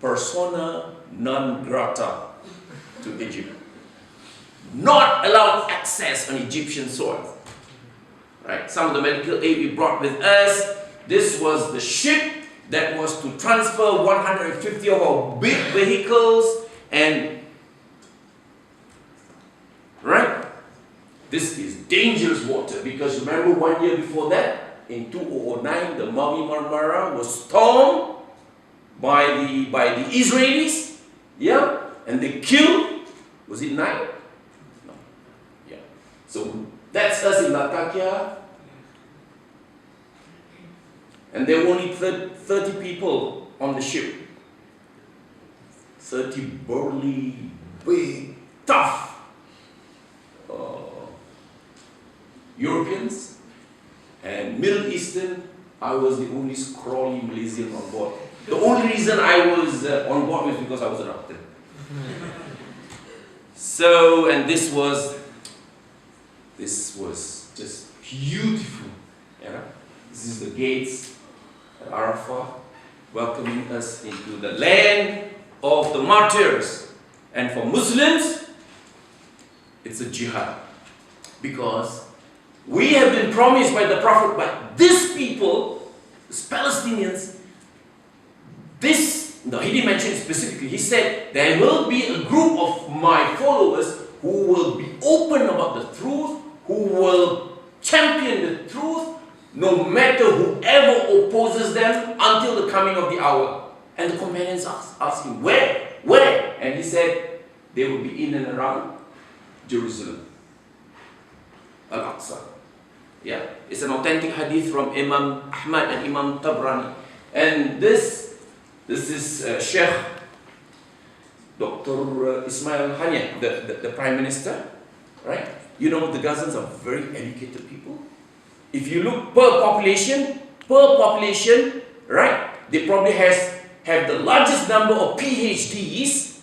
persona non grata to Egypt. Not allowed access on Egyptian soil. Right? Some of the medical aid we brought with us, this was the ship that was to transfer 150 of our big vehicles and, right? This is dangerous water because remember 1 year before that, in 2009, the Mavi Marmara was stormed by the Israelis, yeah, and they killed, was it 9? No, yeah. So that's us in Latakia, and there were only 30 people on the ship. 30 burly, big, tough Europeans and Middle Eastern. I was the only scrawny Malaysian on board. The only reason I was on board was because I was a doctor. So, and this was just beautiful. Yeah? This is the gates at Arafah, welcoming us into the land of the martyrs. And for Muslims, it's a jihad. Because we have been promised by the Prophet, but these people, these Palestinians, no, he didn't mention it specifically. He said, there will be a group of my followers who will be open about the truth, who will champion the truth, no matter whoever opposes them until the coming of the hour. And the companions asked him, where? Where? And he said, they will be in and around Jerusalem. Al-Aqsa. Yeah, it's an authentic hadith from Imam Ahmad and Imam Tabrani. And this is Sheikh Dr. Ismail Haniah, the Prime Minister, right? You know, the Gazans are very educated people. If you look per population, right? They probably have the largest number of PhDs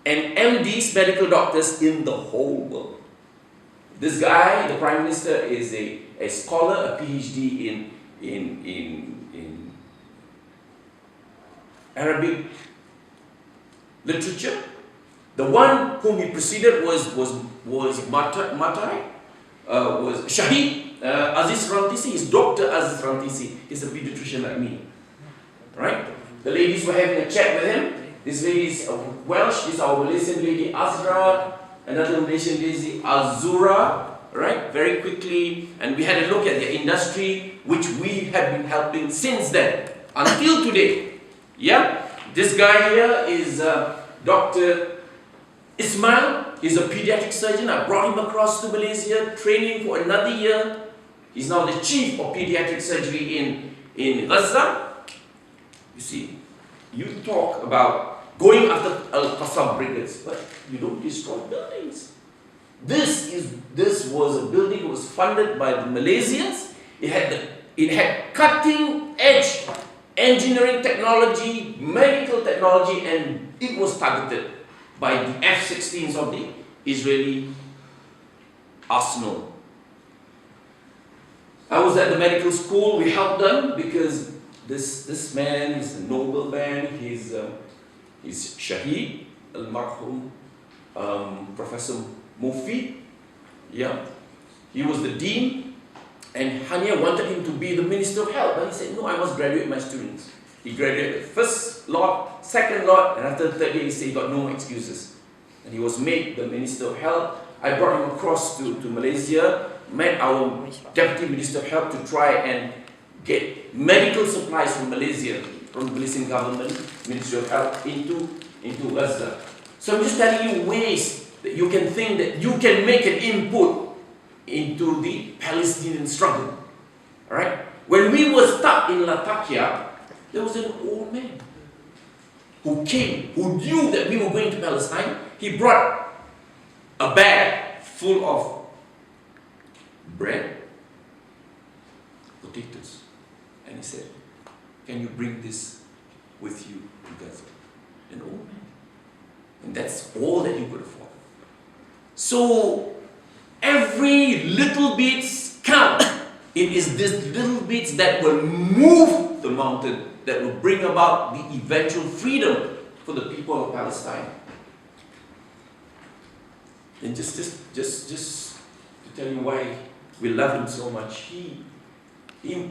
and MDs, medical doctors, in the whole world. This guy, the Prime Minister, is a scholar, a PhD in Arabic literature. The one whom he preceded was Matai, was Shahid Aziz Rantisi. He's Dr. Aziz Rantisi. He's a pediatrician like me. Right? The ladies were having a chat with him. This lady is Welsh. This is our Malaysian lady Azra. Another Malaysian lady Azura. Right? Very quickly. And we had a look at the industry, which we have been helping since then until today. Yeah? This guy here is Dr. Ismail. He's a pediatric surgeon. I brought him across to Malaysia, training for another year. He's now the chief of pediatric surgery in Gaza. You see, you talk about going after Al-Qassam brigades, but you don't destroy buildings. This was a building that was funded by the Malaysians. It had cutting edge engineering technology, medical technology, and it was targeted by the F-16s of the Israeli arsenal. I was at the medical school. We helped them because this man is a noble man. He's Shahid al-Marhum Professor Mufi. Yeah, he was the dean. And Hania wanted him to be the Minister of Health, but he said, no, I must graduate my students. He graduated first lot, second lot, and after the third year, he said he got no excuses. And he was made the Minister of Health. I brought him across to Malaysia, met our Deputy Minister of Health to try and get medical supplies from Malaysia, from the Malaysian government, Ministry of Health, into Gaza. So I'm just telling you ways that you can think that you can make an input into the Palestinian struggle. Alright? When we were stuck in Latakia, there was an old man who came, who knew that we were going to Palestine. He brought a bag full of bread, potatoes, and he said, can you bring this with you to Gaza? An old man. And that's all that he could afford. So, every little bits count. It is these little bits that will move the mountain, that will bring about the eventual freedom for the people of Palestine. And just to tell you why we love him so much, he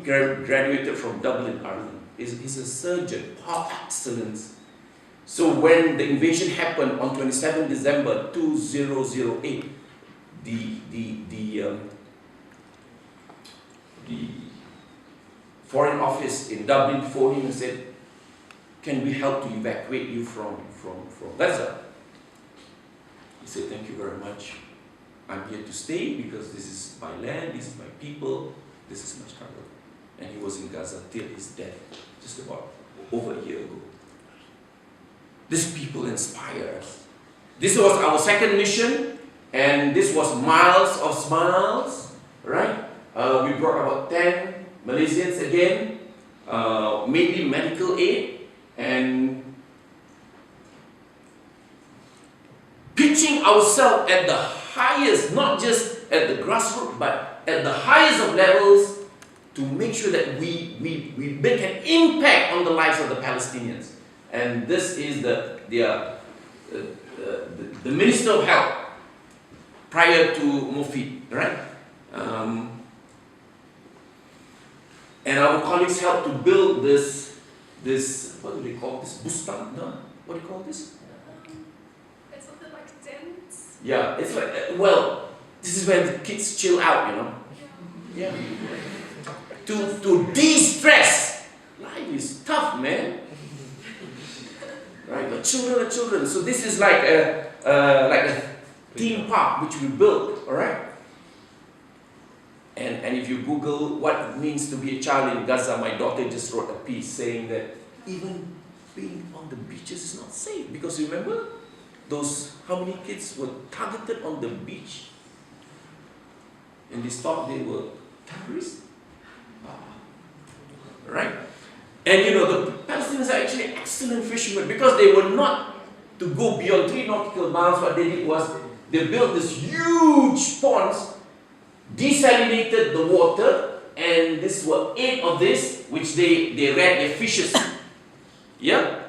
graduated from Dublin, Ireland. He's a surgeon, par excellence. So when the invasion happened on 27 December 2008, the Foreign Office in Dublin phoned him and said, "Can we help to evacuate you from Gaza?" He said, "Thank you very much. I'm here to stay because this is my land, this is my people, this is my struggle." And he was in Gaza till his death, just about over a year ago. These people inspire us. This was our second mission, and this was Miles of Smiles, right? We brought about 10 Malaysians again, mainly medical aid, and pitching ourselves at the highest, not just at the grassroots, but at the highest of levels to make sure that we make an impact on the lives of the Palestinians. And this is the Minister of Health prior to Mufid, right? And our colleagues helped to build this what do they call this? Bustan? No? What do you call this? It's something like tents. Yeah, it's like, well, this is when the kids chill out, you know? Yeah. To de-stress. Life is tough, man. Right? The children are children. So this is like a theme park which we built, alright? And if you Google what it means to be a child in Gaza, my daughter just wrote a piece saying that even being on the beaches is not safe. Because remember, how many kids were targeted on the beach? And they thought they were terrorists? Right? And you know, the Palestinians are actually excellent fishermen because they were not to go beyond 3 nautical miles. What they did was they built this huge ponds, desalinated the water, and this were 8 of this, which they reared their fishes. Yeah?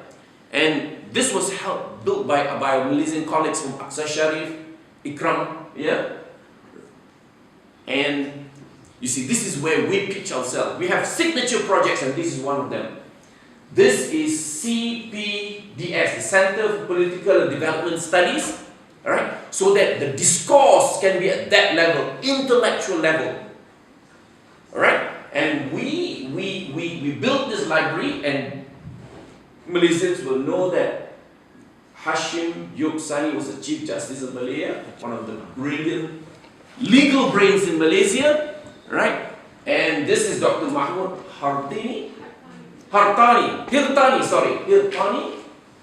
And this was built by our Malaysian colleagues from Aqsa Sharif, Ikram, yeah? And you see, this is where we pitch ourselves. We have signature projects, and this is one of them. This is CPDS, the Center for Political and Development Studies, all right? So that the discourse can be at that level, intellectual level, all right? And we built this library, and Malaysians will know that Hashim Yoksani was the Chief Justice of Malaya, one of the brilliant legal brains in Malaysia. Right? And this is Dr. Mahmoud Hirtani.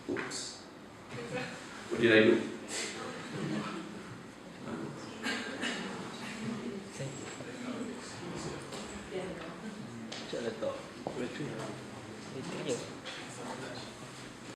Oops. What did I do?